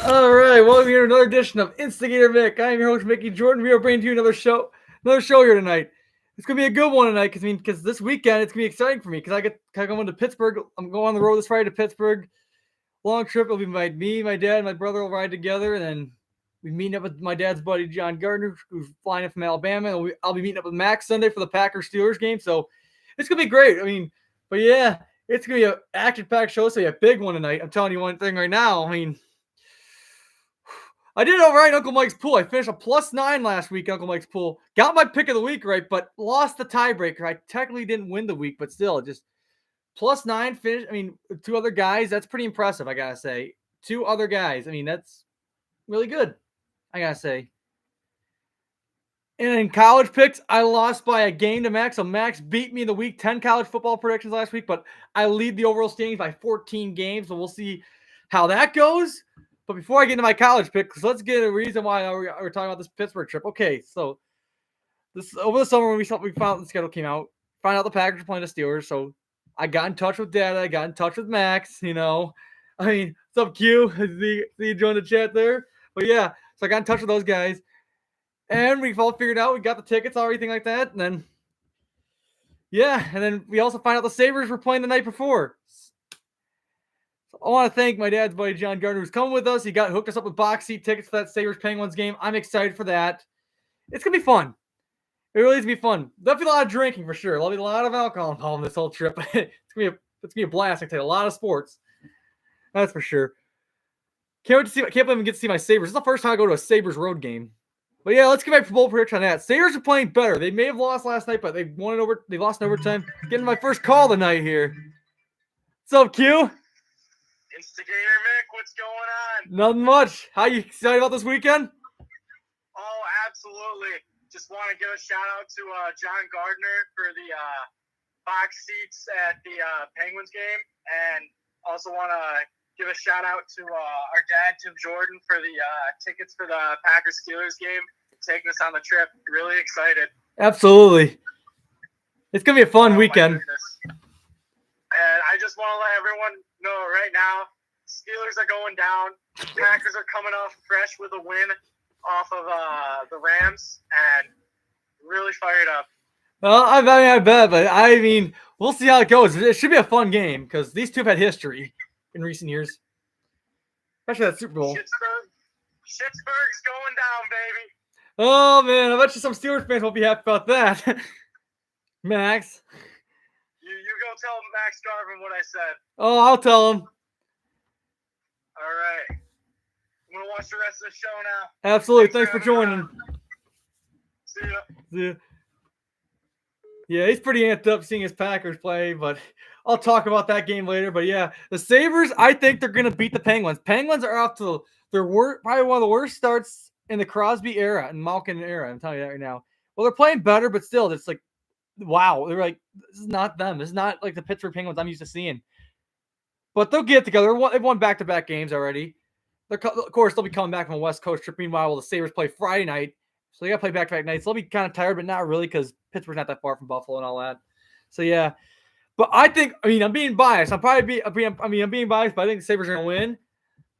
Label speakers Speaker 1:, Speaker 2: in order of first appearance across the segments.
Speaker 1: All right, welcome here to another edition of Instigator Mick. I am your host, Mickey Jordan. We are bringing you another show here tonight. It's gonna be a good one tonight because this weekend it's gonna be exciting for me because I go into Pittsburgh. I'm going on the road this Friday to Pittsburgh. Long trip. It'll be me, my dad, and my brother will ride together, and then we meeting up with my dad's buddy John Gardner, who's flying in from Alabama. And I'll be meeting up with Max Sunday for the Packers Steelers game. So it's gonna be great. But yeah, it's gonna be an action-packed show. So a big one tonight. I'm telling you one thing right now. I did all right in Uncle Mike's pool. I finished a +9 last week, Uncle Mike's pool. Got my pick of the week right, but lost the tiebreaker. I technically didn't win the week, but still, just +9 finish. Two other guys. That's pretty impressive, I gotta say. Two other guys. That's really good, I gotta say. And in college picks, I lost by a game to Max. So Max beat me in the week 10 college football predictions last week, but I lead the overall standings by 14 games. So we'll see how that goes. But before I get into my college picks, let's get a reason why we're talking about this Pittsburgh trip. Okay, so this over the summer when we found the schedule came out, found out the Packers were playing the Steelers. So I got in touch with Dad. I got in touch with Max. What's up, Q? See you join the chat there. But yeah, so I got in touch with those guys. And we've all figured out we got the tickets, everything like that. And then we also find out the Sabres were playing the night before. So I want to thank my dad's buddy John Gardner who's coming with us. He hooked us up with box seat tickets for that Sabres Penguins game. I'm excited for that. It's gonna be fun. It really is gonna be fun. There'll be a lot of drinking for sure. There'll be a lot of alcohol involved in this whole trip. It's gonna be a blast. I tell you, a lot of sports. That's for sure. Can't believe I get to see my Sabres. This is the first time I go to a Sabres road game. But yeah, let's get my bold prediction on that. Sabres are playing better. They may have lost last night, but they lost in overtime. Getting my first call tonight here. What's up, Q?
Speaker 2: Instigator Mick, what's going on?
Speaker 1: Nothing much. How you excited about this weekend?
Speaker 2: Oh, absolutely. Just want to give a shout out to John Gardner for the box seats at the Penguins game, and also want to give a shout out to our dad, Tim Jordan, for the tickets for the Packers Steelers game, taking us on the trip. Really excited.
Speaker 1: Absolutely. It's going to be a fun weekend.
Speaker 2: And I just want to let everyone know right now, Steelers are going down. Packers are coming off fresh with a win off of the Rams, and really fired up.
Speaker 1: Well, I bet, but we'll see how it goes. It should be a fun game because these two have had history in recent years, especially that Super Bowl.
Speaker 2: Pittsburgh's going down, baby.
Speaker 1: Oh man, I bet you some Steelers fans won't be happy about that. Max.
Speaker 2: You go tell Max Garvin what I said.
Speaker 1: Oh, I'll tell him.
Speaker 2: All right. I'm going to watch the rest of the show now.
Speaker 1: Absolutely. Thanks for joining.
Speaker 2: See ya.
Speaker 1: See ya. Yeah, he's pretty amped up seeing his Packers play, but I'll talk about that game later. But yeah, the Sabres, I think they're going to beat the Penguins. Penguins are off to probably one of the worst starts in the Crosby era and Malkin era. I'm telling you that right now. Well, they're playing better, but still, it's like, wow. They're like, this is not them. This is not like the Pittsburgh Penguins I'm used to seeing. But they'll get together. They've won back-to-back games already. Of course, they'll be coming back from a West Coast trip. Meanwhile, the Sabres play Friday night. So they got to play back-to-back nights. They'll be kind of tired, but not really because Pittsburgh's not that far from Buffalo and all that. So, yeah. But I think, I'm being biased. I'm being biased, but I think the Sabres are going to win.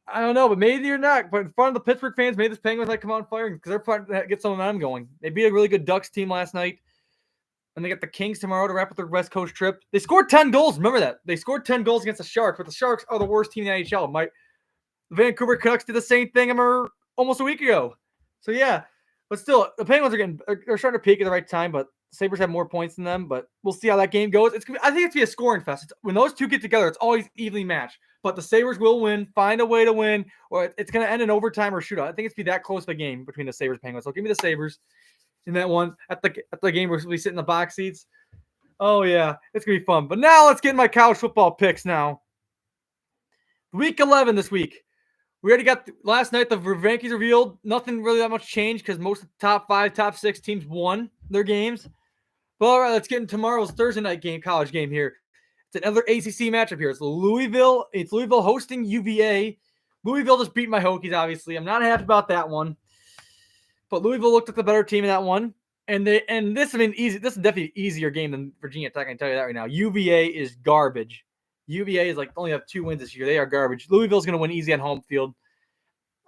Speaker 1: I don't know, but maybe you're not. But in front of the Pittsburgh fans, maybe the Penguins might come on firing because they're trying to get some of them going. They beat a really good Ducks team last night. And they got the Kings tomorrow to wrap up their West Coast trip. They scored 10 goals. Remember that. They scored 10 goals against the Sharks, but the Sharks are the worst team in the NHL. The Vancouver Canucks did the same thing almost a week ago. So, yeah. But still, the Penguins are starting to peak at the right time, but the Sabres have more points than them. But we'll see how that game goes. I think it's going to be a scoring fest. When those two get together, it's always evenly matched. But the Sabres will win, find a way to win, or it's going to end in overtime or shootout. I think it's going to be that close of a game between the Sabres and Penguins. So give me the Sabres in that one at the game where we sit in the box seats. Oh, yeah. It's going to be fun. But now let's get in my college football picks now. Week 11 this week. We already got last night the rankings revealed. Nothing really that much changed because most of the top 5, top 6 teams won their games. But all right, let's get into tomorrow's Thursday night college game here. It's another ACC matchup here. It's Louisville hosting UVA. Louisville just beat my Hokies, obviously. I'm not happy about that one. But Louisville looked at the better team in that one. And this is definitely an easier game than Virginia Tech. I can tell you that right now. UVA is garbage. UVA is only have 2 wins this year. They are garbage. Louisville's going to win easy on home field.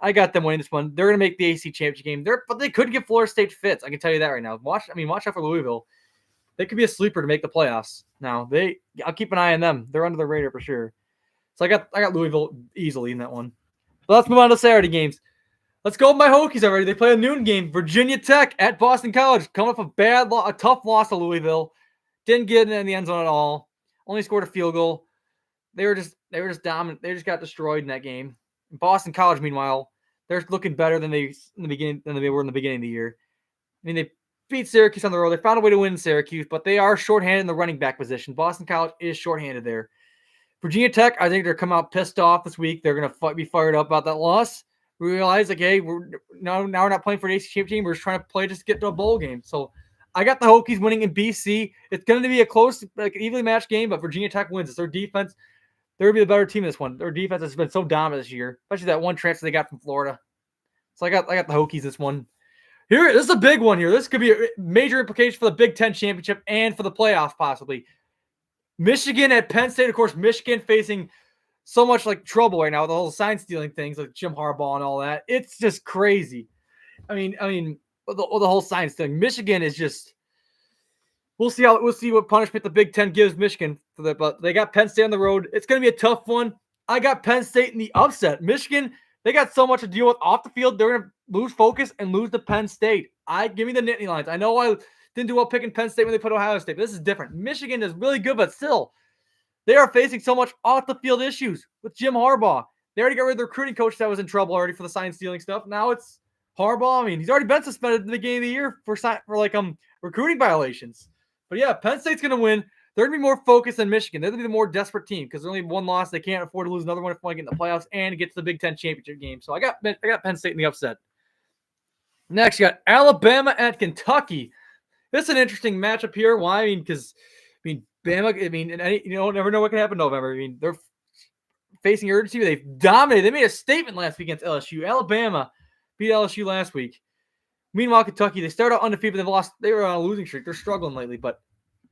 Speaker 1: I got them winning this one. They're going to make the AC championship game. But they could give Florida State fits. I can tell you that right now. Watch out for Louisville. They could be a sleeper to make the playoffs. Now I'll keep an eye on them. They're under the radar for sure. So I got Louisville easily in that one. But let's move on to Saturday games. Let's go with my Hokies already. They play a noon game. Virginia Tech at Boston College. Coming off a tough loss to Louisville. Didn't get in the end zone at all. Only scored a field goal. They were just dominant. They just got destroyed in that game. Boston College, meanwhile, they're looking better than they were in the beginning of the year. I mean, they beat Syracuse on the road. They found a way to win Syracuse, but they are shorthanded in the running back position. Boston College is shorthanded there. Virginia Tech, I think they're coming out pissed off this week. They're going to be fired up about that loss. We realize, like, hey, now we're not playing for the AC championship team. We're just trying to play just to get to a bowl game. So I got the Hokies winning in BC. It's going to be a close, evenly matched game, but Virginia Tech wins. It's their defense. They're going to be the better team in this one. Their defense has been so dominant this year, especially that one transfer they got from Florida. So I got the Hokies this one. This is a big one here. This could be a major implication for the Big Ten championship and for the playoffs, possibly. Michigan at Penn State. Of course, Michigan facing so much trouble right now with the whole sign stealing things like Jim Harbaugh and all that. It's just crazy. I mean, the whole sign stealing. Michigan is just. We'll see what punishment the Big Ten gives Michigan for that. But they got Penn State on the road. It's going to be a tough one. I got Penn State in the upset. Michigan, they got so much to deal with off the field. They're going to lose focus and lose to Penn State. Give me the Nittany Lions. I know I didn't do well picking Penn State when they put Ohio State, but this is different. Michigan is really good, but still, they are facing so much off the field issues with Jim Harbaugh. They already got rid of the recruiting coach that was in trouble already for the sign stealing stuff. Now it's Harbaugh. I mean, he's already been suspended at the beginning of the year for recruiting violations. But yeah, Penn State's going to win. They're going to be more focused than Michigan. They're going to be the more desperate team because there's only one loss. They can't afford to lose another one if they want to get in the playoffs and get to the Big Ten championship game. So I got Penn State in the upset. Next, you got Alabama at Kentucky. This is an interesting matchup here. Why? Because Bama. Never know what can happen in November. They're facing urgency. They've dominated. They made a statement last week against LSU. Alabama beat LSU last week. Meanwhile, Kentucky, they started out undefeated, but they've lost. They were on a losing streak. They're struggling lately, but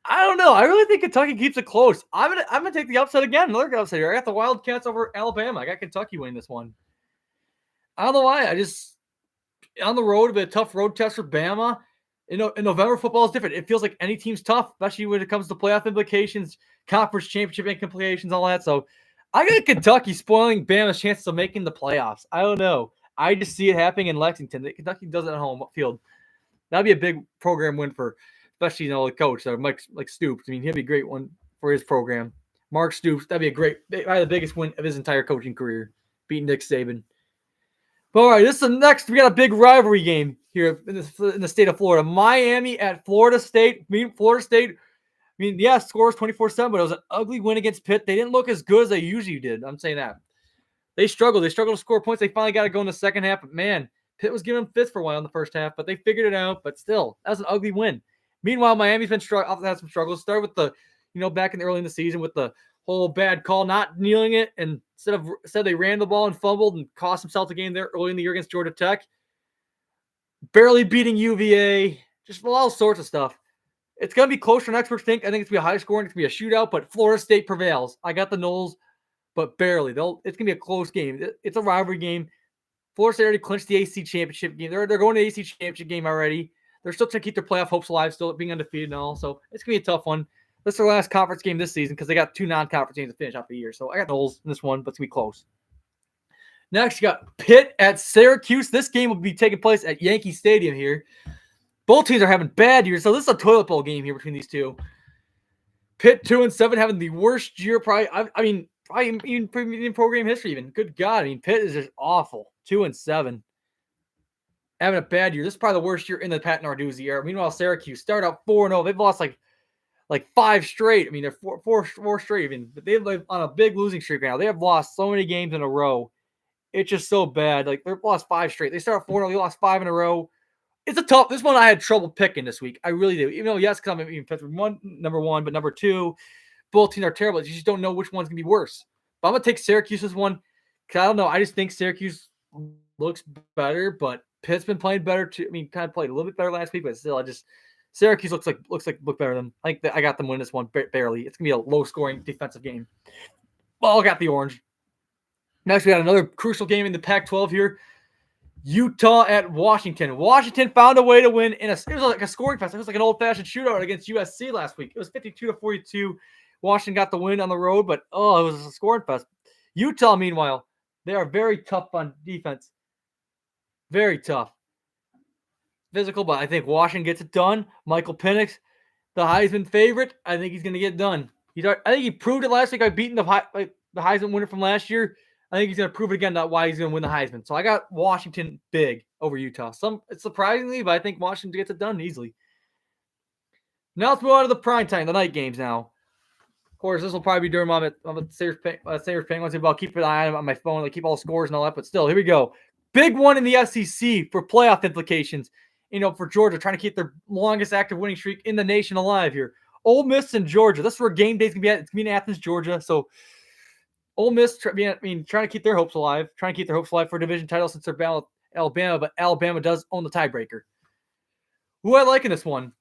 Speaker 1: I don't know. I really think Kentucky keeps it close. I'm gonna take the upset again. Another upset here. I got the Wildcats over Alabama. I got Kentucky winning this one. I don't know why. I just on the road, a tough road test for Bama. In November, football is different. It feels like any team's tough, especially when it comes to playoff implications, conference championship implications, all that. So I got Kentucky spoiling Bama's chances of making the playoffs. I don't know. I just see it happening in Lexington. Kentucky does it at home field. That'd be a big program win for, especially the coach, Mike Stoops. He'd be a great one for his program. Mark Stoops, that'd be a great, probably the biggest win of his entire coaching career, beating Nick Saban. But all right, this is the next. We got a big rivalry game here in the state of Florida. Miami at Florida State. Florida State. Scores 24-7, but it was an ugly win against Pitt. They didn't look as good as they usually did. I'm saying that. They struggled. They struggled to score points. They finally got to go in the second half. But, man, Pitt was giving them fits for a while in the first half, but they figured it out. But still, that was an ugly win. Meanwhile, Miami's had some struggles. Started with the, back in early in the season with the whole bad call, not kneeling it, and instead they ran the ball and fumbled and cost themselves a game there early in the year against Georgia Tech. Barely beating UVA. Just all sorts of stuff. It's going to be closer than experts think. I think it's going to be a high scoring. It's going to be a shootout, but Florida State prevails. I got the Noles, but barely. It's going to be a close game. It's a rivalry game. Florida State already clinched the AC championship game. They're going to the AC championship game already. They're still trying to keep their playoff hopes alive, still being undefeated and all. So it's going to be a tough one. This is their last conference game this season because they got two non-conference games to finish out the year. So I got the Noles in this one, but it's going to be close. Next, you got Pitt at Syracuse. This game will be taking place at Yankee Stadium here. Both teams are having bad years, so this is a toilet bowl game here between these two. Pitt 2-7, having the worst year probably. Probably even in program history. Even good God, Pitt is just awful. 2-7, having a bad year. This is probably the worst year in the Pat Narduzzi era. Meanwhile, Syracuse started out 4-0. They've lost like 5 straight. They're four straight even, but they've on a big losing streak now. They have lost so many games in a row. It's just so bad. They've lost 5 straight. They started 4-0. They lost 5 in a row. It's a tough. This one I had trouble picking this week. I really do. Even though, yes, because I'm Pittsburgh number one, but number 2, both teams are terrible. You just don't know which one's going to be worse. But I'm going to take Syracuse this one because I don't know. I just think Syracuse looks better, but Pitt's been playing better too. Kind of played a little bit better last week, but still, Syracuse look better than. I think that I got them winning this one barely. It's going to be a low-scoring defensive game. Well, I got the orange. Next, we got another crucial game in the Pac-12 here. Utah at Washington. Washington found a way to win it was like a scoring fest. It was like an old-fashioned shootout against USC last week. It was 52-42. Washington got the win on the road, but it was a scoring fest. Utah, meanwhile, they are very tough on defense. Very tough. Physical, but I think Washington gets it done. Michael Penix, the Heisman favorite, I think he's going to get it done. I think he proved it last week by beating the Heisman winner from last year. I think he's going to prove it again why he's going to win the Heisman. So I got Washington big over Utah. It's surprisingly, but I think Washington gets it done easily. Now let's move on to the primetime, the night games now. Of course, this will probably be during my Sabres Penguins. I'll keep an eye on my phone, keep all the scores and all that. But still, here we go. Big one in the SEC for playoff implications. For Georgia, trying to keep their longest active winning streak in the nation alive here. Ole Miss and Georgia. This is where game day is going to be at. It's going to be in Athens, Georgia. So Ole Miss, trying to keep their hopes alive. Trying to keep their hopes alive for a division title since they're battle Alabama. But Alabama does own the tiebreaker. Who I like in this one?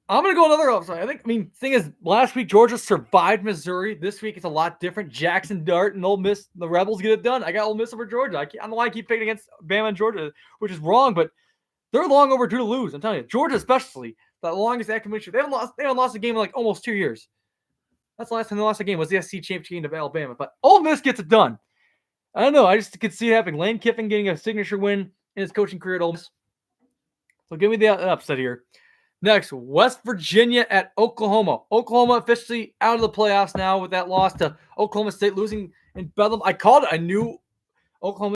Speaker 1: I'm going to go another upside. Thing is, last week, Georgia survived Missouri. This week, it's a lot different. Jackson Dart and Ole Miss, the Rebels get it done. I got Ole Miss over Georgia. I don't know why I keep picking against Bama and Georgia, which is wrong, but they're long overdue to lose. I'm telling you, Georgia especially, the longest active winning streak. They haven't lost a game in almost 2 years. That's the last time they lost a game was the SEC championship game of Alabama. But Ole Miss gets it done. I don't know. I just could see it happening. Lane Kiffin getting a signature win in his coaching career at Ole Miss. So give me the upset here. Next, West Virginia at Oklahoma. Oklahoma officially out of the playoffs now with that loss to Oklahoma State, losing in Bedlam. I called it. I knew Oklahoma